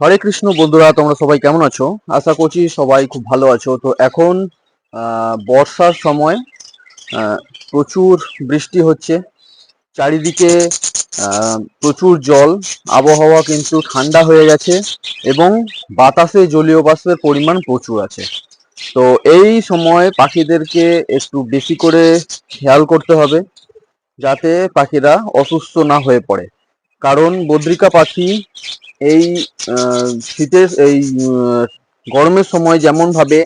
হরে কৃষ্ণ বন্ধুরা, তোমরা সবাই কেমন আছো? আশা করছি সবাই খুব ভালো আছো। তো এখন বর্ষার সময়, আহ, প্রচুর বৃষ্টি হচ্ছে চারিদিকে, প্রচুর জল, আবহাওয়া কিন্তু ঠান্ডা হয়ে গেছে এবং বাতাসে জলীয় বাষ্পের পরিমাণ প্রচুর আছে। তো এই সময় পাখিদেরকে একটু বেশি করে খেয়াল করতে হবে যাতে পাখিরা অসুস্থ না হয়ে পড়ে। কারণ বদ্রিকা পাখি এই শীতের এই গরমের সময় যেমন ভাবে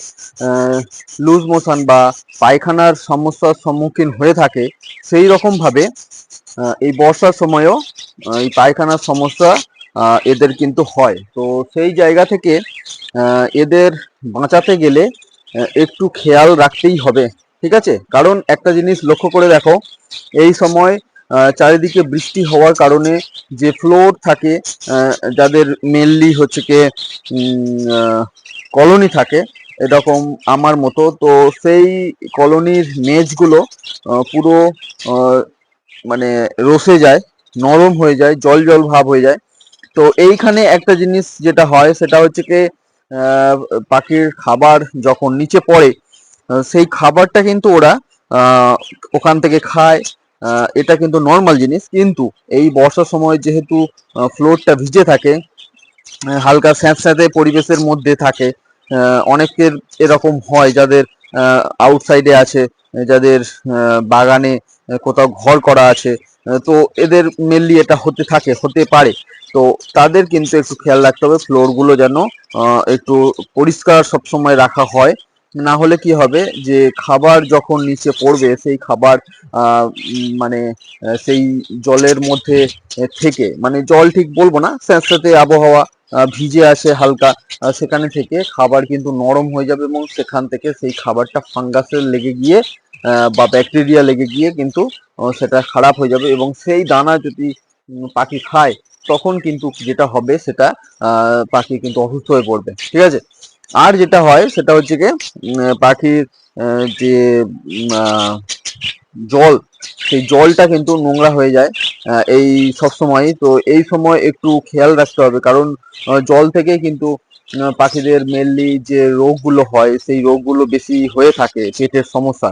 লুজ মোশন বা পায়খানার সমস্যার সম্মুখীন হয়ে থাকে, সেই রকম ভাবে এই বর্ষার সময়ও এই পায়খানার সমস্যা এদের কিন্তু হয়। তো সেই জায়গা থেকে এদের বাঁচাতে গেলে একটু খেয়াল রাখতেই হবে, ঠিক আছে? কারণ একটা জিনিস লক্ষ্য করে দেখো, এই সময় চারিদিকে বৃষ্টি হওয়ার কারণে যে ফ্লোর থাকে, যাদের মেনলি হচ্ছে কি কলোনি থাকে এরকম আমার মতো, তো সেই কলোনির মেজগুলো পুরো আহ, মানে রসে যায়, নরম হয়ে যায়, জল জল ভাব হয়ে যায়। তো এইখানে একটা জিনিস যেটা হয় সেটা হচ্ছে কি, আহ, পাখির খাবার যখন নিচে পড়ে, সেই খাবারটা কিন্তু ওরা আহ, ওখান থেকে খায়। এটা কিন্তু নর্মাল জিনিস, কিন্তু এই বর্ষার সময় যেহেতু ফ্লোরটা ভিজে থাকে, হালকা স্যাঁতস্যাঁতে পরিবেশের মধ্যে থাকে, অনেকের এরকম হয় যাদের আউটসাইডে আছে, যাদের বাগানে কোথাও ঘর করা আছে, তো এদের মেনলি এটা হতে পারে। তো তাদের কিন্তু একটু খেয়াল রাখতে হবে ফ্লোরগুলো যেন একটু পরিষ্কার সবসময় রাখা হয়। না হলে কি হবে, যে খাবার যখন নিচে পড়বে সেই খাবার মানে সেই জলের মধ্যে থেকে, মানে জল ঠিক বলবো না, স্যাঁতস্যাঁতে আবহাওয়া, ভিজে আসে হালকা, সেখানে থেকে খাবার কিন্তু নরম হয়ে যাবে এবং সেখান থেকে সেই খাবারটা ফাঙ্গাসের লেগে গিয়ে বা ব্যাকটেরিয়া লেগে গিয়ে কিন্তু সেটা খারাপ হয়ে যাবে এবং সেই দানা যদি পাখি খায়, তখন কিন্তু যেটা হবে সেটা পাখি কিন্তু অসুস্থ হয়ে পড়বে, ঠিক আছে? আর যেটা হয় সেটা হচ্ছে কি, পাখির যে জল, সেই জলটা কিন্তু নোংরা হয়ে যায় এই সব সময়। তো এই সময় একটু খেয়াল রাখতে হবে, কারণ জল থেকে কিন্তু পাখিদের মেনলি যে রোগগুলো হয় সেই রোগগুলো বেশি হয়ে থাকে, পেটের সমস্যা।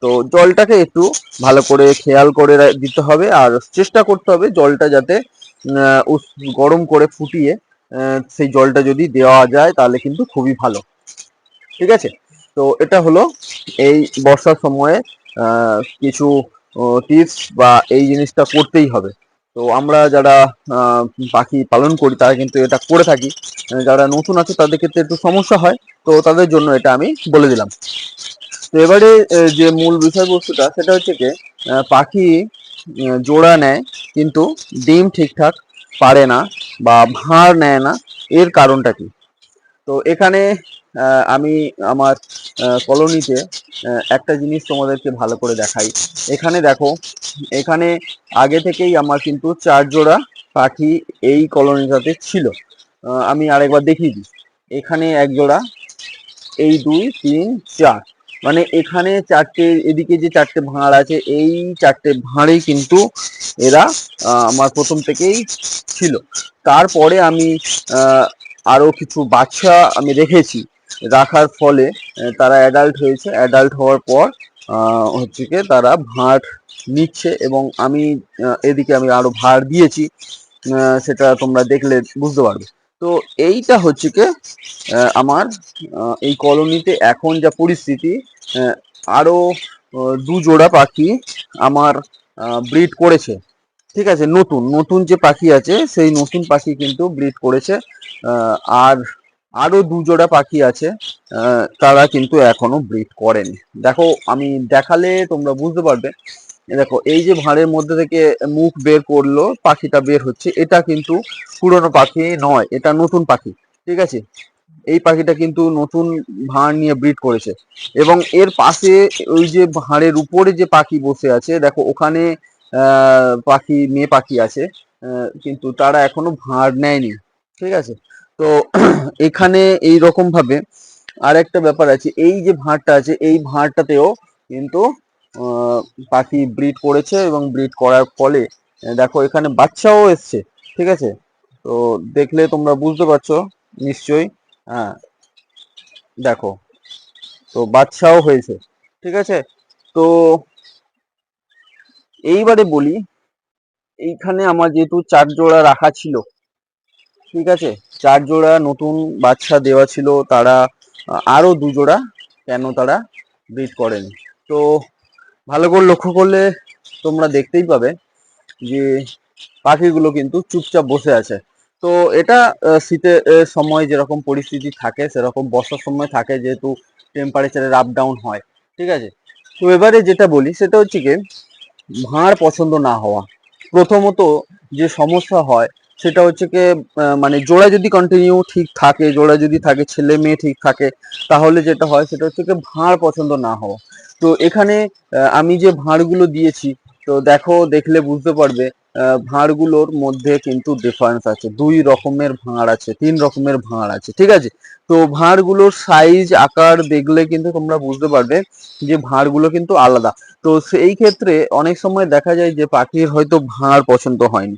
তো জলটাকে একটু ভালো করে খেয়াল করে দিতে হবে আর চেষ্টা করতে হবে জলটা যাতে গরম করে ফুটিয়ে সেই জলটা যদি দেওয়া যায় তাহলে কিন্তু খুবই ভালো, ঠিক আছে? তো এটা হলো এই বর্ষার সময়ে কিছু টিপস, বা এই জিনিসটা করতেই হবে। তো আমরা যারা আহ, পাখি পালন করি তারা কিন্তু এটা করে থাকি। যারা নতুন আছে তাদের ক্ষেত্রে একটু সমস্যা হয়, তো তাদের জন্য এটা আমি বলে দিলাম। তো এবারে যে মূল বিষয়বস্তুটা সেটা হচ্ছে যে পাখি জোড়া নেয় কিন্তু ডিম ঠিকঠাক পারে না বা ভাঁড় নেয় না, এর কারণটা কি? তো এখানে আমি আমার কলোনিতে একটা জিনিস তোমাদেরকে ভালো করে দেখাই। এখানে দেখো, এখানে আগে থেকেই আমার কিন্তু 4 জোড়া পাখি এই কলোনিটাতে ছিল। আমি আরেকবার দেখিয়ে দিই। এখানে 1 জোড়া, এই 2 3 4, মানে এখানে 4টে, এদিকে যে 4টে ভাঁড় আছে এই 4টে ভাঁড়েই কিন্তু এরা আমার প্রথম থেকেই ছিল। তারপরে আমি আহ, আরো কিছু বাচ্চা আমি রেখেছি, রাখার ফলে তারা অ্যাডাল্ট হয়েছে, অ্যাডাল্ট হওয়ার পর হচ্ছে কি তারা ভাঁড় নিচ্ছে এবং আমি এদিকে আমি আরো ভাঁড় দিয়েছি, সেটা তোমরা দেখলে বুঝতে পারবে। তো এইটা হচ্ছে কি আমার এই কলোনিতে এখন যা পরিস্থিতি, আহ, আরো 2 জোড়া পাখি আমার ব্রিড করেছে, ঠিক আছে? নতুন নতুন যে পাখি আছে সেই নতুন পাখি কিন্তু ব্রিড করেছে। আর আরো 2 জোড়া পাখি আছে, তারা কিন্তু এখনো ব্রিড করেনি। দেখো, আমি দেখালে তোমরা বুঝতে পারবে। দেখো, এই যে ভাঁড়ের মধ্যে থেকে মুখ বের করলো, পাখিটা বের হচ্ছে, এটা কিন্তু পুরনো পাখি নয়, এটা নতুন পাখি, ঠিক আছে? এই পাখিটা কিন্তু নতুন ভাঁড় নিয়ে ব্রিড করেছে এবং এর পাশে ওই যে ভাঁড়ের উপরে যে পাখি বসে আছে দেখো, ওখানে পাখি, মেয়ে পাখি আছে, কিন্তু তারা এখনো ভাঁড় নেয়নি, ঠিক আছে? তো এখানে এই রকম ভাবে আর একটা ব্যাপার আছে, এই যে ভাঁড়টা আছে এই ভাঁড়টাতেও কিন্তু আহ, পাখি ব্রিড করেছে এবং ব্রিড করার ফলে দেখো এখানে বাচ্চাও এসছে, ঠিক আছে? তো দেখলে তোমরা বুঝতে পারছো নিশ্চয়ই। হ্যাঁ, দেখো, তো বাচ্চাও হয়েছে, ঠিক আছে। তো এইবারে বলি, এইখানে আমার যেহেতু 4 জোড়া রাখা ছিল, ঠিক আছে, 4 জোড়া নতুন বাচ্চা দেওয়া ছিল, তারা আরো 2 জোড়া কেন তারা ব্রিড করেনি। তো ভালো করে লক্ষ্য করলে তোমরা দেখতেই পাবে যে পাখিগুলো কিন্তু চুপচাপ বসে আছে। তো এটা শীতের সময় যেরকম পরিস্থিতি থাকে সেরকম বর্ষার সময় থাকে, যেহেতু টেম্পারেচারের আপ ডাউন হয়, ঠিক আছে। তো এবারে যেটা বলি সেটা হচ্ছে কি, ভাঁড় পছন্দ না হওয়া। প্রথমত যে সমস্যা হয় সেটা হচ্ছে কি, মানে জোড়া যদি কন্টিনিউ ঠিক থাকে, জোড়া যদি থাকে, ছেলে মেয়ে ঠিক থাকে, তাহলে যেটা হয় সেটা হচ্ছে কি ভাঁড় পছন্দ না হওয়া। তো এখানে আমি যে ভাঁড়গুলো দিয়েছি, তো দেখো, দেখলে বুঝতে পারবে ভাঁড়গুলোর মধ্যে কিন্তু ডিফারেন্স আছে। 2 রকমের ভাঁড় আছে, 3 রকমের ভাঁড় আছে, ঠিক আছে। তো ভাঁড়গুলোর সাইজ আকার দেখলে কিন্তু তোমরা বুঝতে পারবে যে ভাঁড়গুলো কিন্তু আলাদা। তো সেই ক্ষেত্রে অনেক সময় দেখা যায় যে পাখির হয়তো ভাঁড় পছন্দ হয়নি।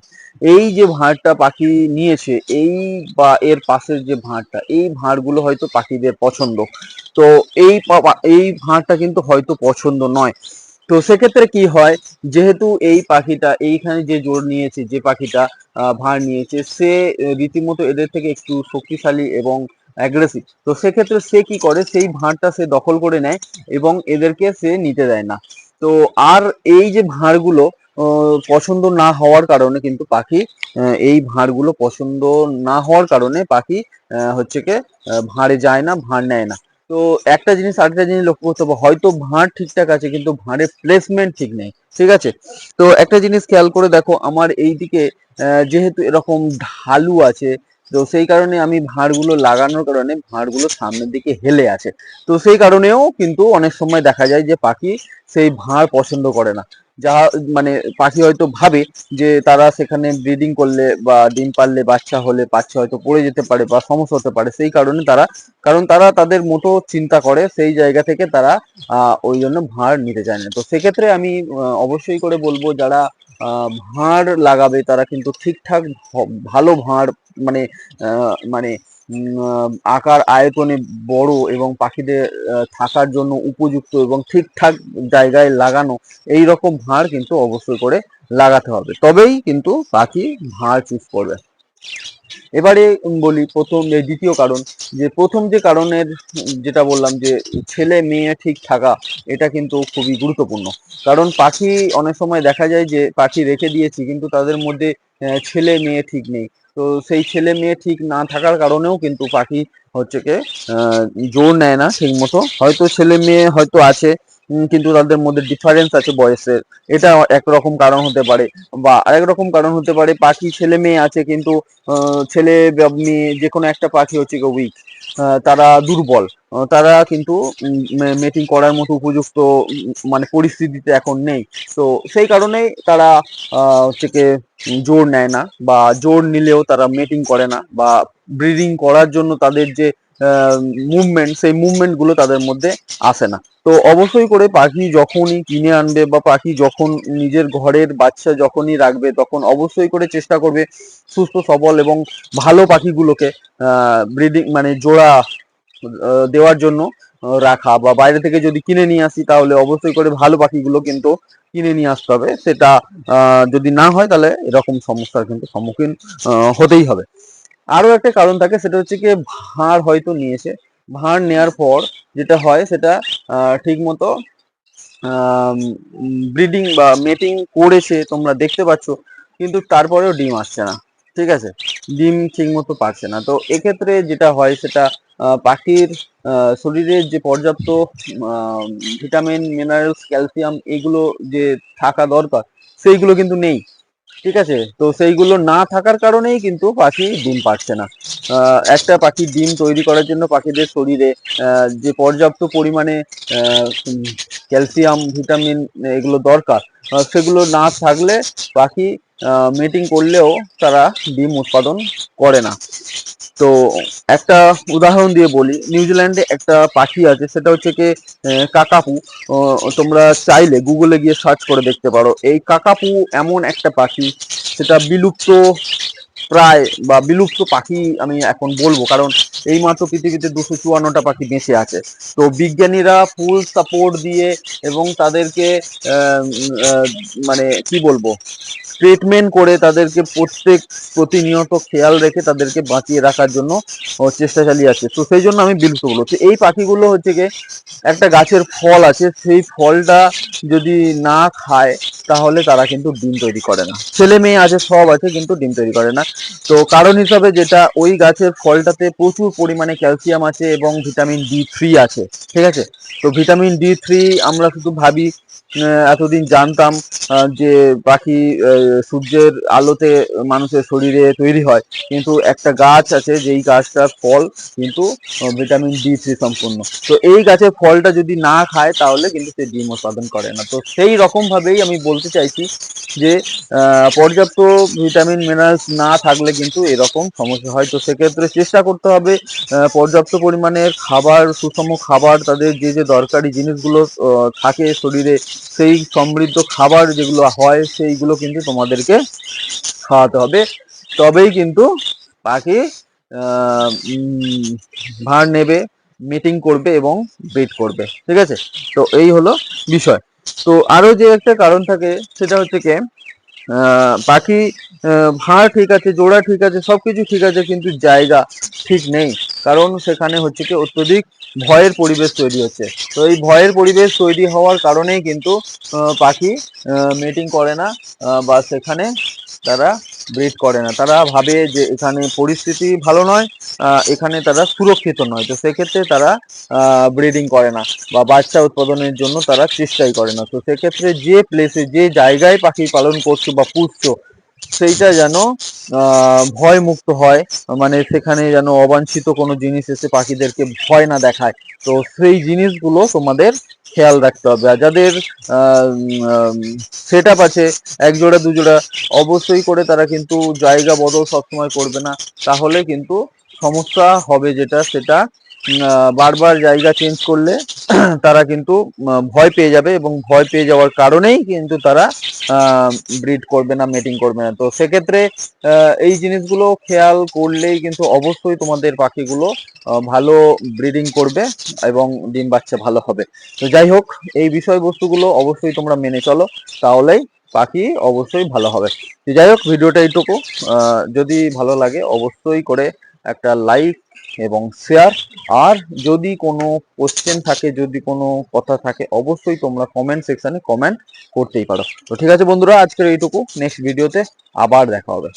এই যে ভাঁড়টা পাখি নিয়েছে, এই বা এর পাশের যে ভাঁড়টা, এই ভাঁড়গুলো হয়তো পাখিদের পছন্দ। তো এই ভাঁড়টা কিন্তু হয়তো পছন্দ নয়। তো সেক্ষেত্রে কি হয়, যেহেতু এই পাখিটা এইখানে যে জোর নিয়েছে, যে পাখিটা ভাঁড় নিয়েছে, সে রীতিমতো এদের থেকে একটু শক্তিশালী এবং অ্যাগ্রেসিভ। তো সেক্ষেত্রে সে কি করে, সেই ভাঁড়টা সে দখল করে নেয় এবং এদেরকে সে নিতে দেয় না। তো আর এই যে ভাঁড়গুলো পছন্দ না হওয়ার কারণে কিন্তু পাখি, এই ভাঁড়গুলো পছন্দ না হওয়ার কারণে পাখি হচ্ছে কি ভাঁড়ে যায় না, ভাঁড় নেয় না। তো একটা জিনিস, আরেকটা জিনিস লক্ষ্য করতে হবে, হয়তো ভাঁড় ঠিকঠাক আছে কিন্তু ভাঁড়ের প্লেসমেন্ট ঠিক নেই, ঠিক আছে। তো একটা জিনিস খেয়াল করে দেখো, আমার এইদিকে যেহেতু এরকম ঢালু আছে, তো সেই কারণে আমি ভাঁড়গুলো লাগানোর কারণে ভাঁড়গুলো সামনের দিকে হেলে আছে। তো সেই কারণেও কিন্তু অনেক সময় দেখা যায় যে পাখি সেই ভাঁড় পছন্দ করে না। যা মানে পাখি হয়তো ভাবে যে তারা সেখানে ব্রিডিং করলে বা ডিম পারলে, বাচ্চা হলে বাচ্চা হয়তো পড়ে যেতে পারে বা সমস্যা হতে পারে, সেই কারণে তারা, কারণ তারা তাদের মতো চিন্তা করে, সেই জায়গা থেকে তারা ওই জন্য ভাঁড় নিতে চায় না। তো সেক্ষেত্রে আমি অবশ্যই করে বলবো, যারা ভাঁড় লাগাবে তারা কিন্তু ঠিকঠাক ভালো ভাঁড়, মানে মানে আকার আয়তনে বড় এবং পাখিদের থাকার জন্য উপযুক্ত এবং ঠিকঠাক জায়গায় লাগানো, এই রকম ভাঁড় কিন্তু অবশ্যই করে লাগাতে হবে, তবেই কিন্তু পাখি ভাঁড় চুজ করবে। এবারে বলি প্রথম, দ্বিতীয় কারণ, যে প্রথম যে কারণের যেটা বললাম যে ছেলে মেয়ে ঠিক থাকা, এটা কিন্তু খুবই গুরুত্বপূর্ণ। কারণ পাখি অনেক সময় দেখা যায় যে পাখি রেখে দিয়েছি কিন্তু তাদের মধ্যে ছেলে মেয়ে ঠিক নেই। তো সেই ছেলে মেয়ে ঠিক না থাকার কারণেও কিন্তু পাখি হচ্ছে কি আহ, জোর নেয় না ঠিক মতো। হয়তো ছেলে মেয়ে হয়তো আছে, কিন্তু তাদের মধ্যে ডিফারেন্স আছে বয়সের, এটা একরকম কারণ হতে পারে। বা আরেক রকম কারণ হতে পারে, পাখি ছেলে মেয়ে আছে কিন্তু ছেলে বা মেয়ে যে কোনো একটা পাখি হচ্ছে গিয়ে উইক, তারা দুর্বল, তারা কিন্তু মেটিং করার মতো উপযুক্ত মানে পরিস্থিতিতে এখন নেই। তো সেই কারণেই তারা হচ্ছে কি জোর নেয় না, বা জোর নিলেও তারা মেটিং করে না, বা ব্রিডিং করার জন্য তাদের যে মুভমেন্ট, সেই মুভমেন্ট গুলো তাদের মধ্যে আসে না। তো অবশ্যই করে পাখি যখনই কিনে আনবে বা পাখি যখন নিজের ঘরের বাচ্চা যখনই রাখবে, তখন অবশ্যই করে চেষ্টা করবে সুস্থ সবল এবং ভালো পাখিগুলোকে ব্রিডিং মানে জোড়া দেওয়ার জন্য রাখা। বা বাইরে থেকে যদি কিনে নিয়ে আসি তাহলে অবশ্যই করে ভালো পাখিগুলো কিন্তু কিনে নিয়ে আসতে হবে। সেটা যদি না হয় তাহলে এরকম সমস্যার কিন্তু সম্মুখীন হতেই হবে। আরো একটা কারণ থাকে, সেটা হচ্ছে কি ভাঁড় হয়তো নিয়েছে, ভাঁড় নেওয়ার পর যেটা হয় সেটা ঠিক মতো ব্রিডিং বা মেটিং করেছে তোমরা দেখতে পাচ্ছ, কিন্তু তারপরেও ডিম আসছে না, ঠিক আছে, ডিম ঠিক মতো পারছে না। তো এক্ষেত্রে যেটা হয় সেটা পাখির শরীরের যে পর্যাপ্ত ভিটামিন, মিনারেলস, ক্যালসিয়াম, এগুলো যে থাকা দরকার, সেইগুলো কিন্তু নেই, ঠিক আছে। তো সেইগুলো না থাকার কারণেই কিন্তু পাখি ডিম পারছে না। একটা পাখি ডিম তৈরি করার জন্য পাখিদের শরীরে যে পর্যাপ্ত পরিমাণে ক্যালসিয়াম, ভিটামিন এগুলো দরকার, সেগুলো না থাকলে পাখি মেটিং করলেও তারা ডিম উৎপাদন করে না। তো একটা উদাহরণ দিয়ে বলি, নিউজিল্যান্ডে একটা পাখি আছে, সেটা হচ্ছে কি কাকাপু। তোমরা চাইলে গুগলে গিয়ে সার্চ করে দেখতে পারো। এই কাকাপু এমন একটা পাখি, সেটা বিলুপ্ত প্রায় বা বিলুপ্ত পাখি আমি এখন বলবো, কারণ এই মাত্র পৃথিবীতে 254টা পাখি বেঁচে আছে। তো বিজ্ঞানীরা ফুল সাপোর্ট দিয়ে এবং তাদেরকে মানে কি বলবো, ট্রিটমেন্ট করে তাদেরকে প্রতিনিয়ত খেয়াল রেখে তাদেরকে বাঁচিয়ে রাখার জন্য চেষ্টা চালিয়ে আছে। তো সেই জন্য আমি বিলুপ্ত বলবো। তো এই পাখিগুলো হচ্ছে গিয়ে, একটা গাছের ফল আছে, সেই ফলটা যদি না খায় তাহলে তারা কিন্তু ডিম তৈরি করে না। ছেলে মেয়ে আছে, সব আছে, কিন্তু ডিম তৈরি করে না। তো কারণ হিসাবে যেটা, ওই গাছের ফলটাতে প্রচুর পরিমাণে ক্যালসিয়াম আছে এবং ভিটামিন D3 আছে। ঠিক আছে। তো ভিটামিন D3 আমরা শুধু ভাবি, এতদিন জানতাম যে পাখি সূর্যের আলোতে মানুষের শরীরে তৈরি হয়, কিন্তু একটা গাছ আছে যেই গাছটার ফল কিন্তু ভিটামিন D3 সম্পূর্ণ। তো এই গাছের ফলটা যদি না খায় তাহলে কিন্তু সে ডিম উৎপাদন করে না। তো সেই রকম ভাবেই আমি বলতে চাইছি যে পর্যাপ্ত ভিটামিন মিনারেলস না থাকলে কিন্তু এরকম সমস্যা হয়। তো সেক্ষেত্রে চেষ্টা করতে হবে পর্যাপ্ত পরিমাণের খাবার, সুষম খাবার, তাদের যে যে দরকারি জিনিসগুলো থাকে শরীরে, সেই সমৃদ্ধ খাবার যেগুলো হয় সেইগুলো কিন্তু তোমাদেরকে খাওয়াতে হবে। তবেই কিন্তু পাখি ভাঁড় নেবে, মিটিং করবে এবং ব্রিড করবে। ঠিক আছে। তো এই হলো বিষয়। তো আরো যে একটা কারণ থাকে সেটা হচ্ছে কি, পাখি ভাড়া ঠিক আছে, জোড়া ঠিক আছে, সবকিছু ঠিক আছে, কিন্তু জায়গা ঠিক নেই। কারণ সেখানে হচ্ছে কি অত্যধিক ভয়ের পরিবেশ তৈরি হচ্ছে। তো এই ভয়ের পরিবেশ তৈরি হওয়ার কারণেই কিন্তু পাখি মিটিং করে না, বা সেখানে তারা ব্রিড করে না। তারা ভাবে যে এখানে পরিস্থিতি ভালো নয়, এখানে তারা সুরক্ষিত নয়। তো সেক্ষেত্রে তারা ব্রিডিং করে না বা বাচ্চা উৎপাদনের জন্য তারা চেষ্টাই করে না। তো সেক্ষেত্রে যে প্লেসে, যে জায়গায় পাখি পালন করছো বা পুষছো, সেইটা যেন ভয় মুক্ত হয়, মানে সেখানে যেন অবাঞ্ছিত কোনো জিনিস এসে পাখিদেরকে ভয় না দেখায়। তো সেই জিনিসগুলো তোমাদের খেয়াল রাখতে হবে। আর যাদের সেট আপ আছে, এক জোড়া দু জোড়া, অবশ্যই করে তারা কিন্তু জায়গা বদল সবসময় করবে না, তাহলে কিন্তু সমস্যা হবে। যেটা সেটা বারবার জায়গা চেঞ্জ করলে তারা কিন্তু ভয় পেয়ে যাবে, এবং ভয় পেয়ে যাওয়ার কারণেই কিন্তু তারা ব্রিড করবে না, মেটিং করবে না। তো সেক্ষেত্রে এই জিনিসগুলো খেয়াল করলেই কিন্তু অবশ্যই তোমাদের পাখিগুলো ভালো ব্রিডিং করবে এবং ডিম বাচ্চা ভালো হবে। তো যাই হোক, এই বিষয়বস্তুগুলো অবশ্যই তোমরা মেনে চলো, তাহলেই পাখি অবশ্যই ভালো হবে। তো যাই হোক, ভিডিওটা এইটুকু। যদি ভালো লাগে অবশ্যই করে একটা লাইক এবং শেয়ার। আর যদি কোনো কোশ্চেন থাকে, যদি কোনো কথা থাকে, অবশ্যই তোমরা কমেন্ট সেকশনে কমেন্ট করতেই পারো। তো ঠিক আছে বন্ধুরা, আজকের এইটুকু। নেক্সট ভিডিওতে আবার দেখা হবে।